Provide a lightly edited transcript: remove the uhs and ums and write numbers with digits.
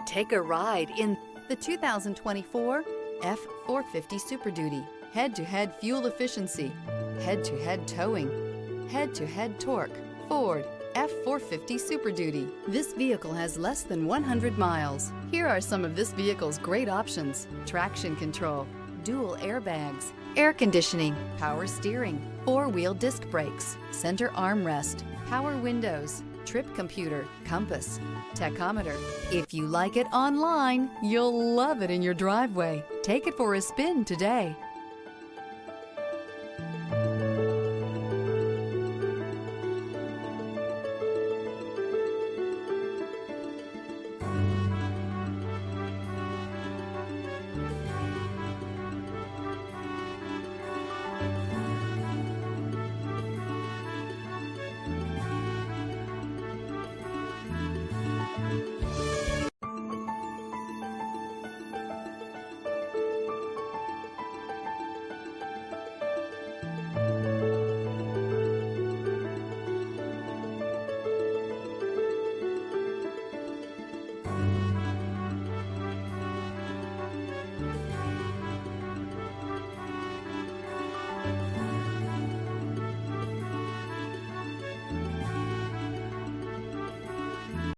Take a ride in the 2024 F-450 Super Duty. Head-to-head fuel efficiency, head-to-head towing, head-to-head torque. Ford F-450 Super Duty. This vehicle has less than 100 miles. Here are some of this vehicle's great options: traction control, dual airbags, air conditioning, power steering, four-wheel disc brakes, center armrest, power windows, trip computer, compass, tachometer. If you like it online, you'll love it in your driveway. Take it for a spin today.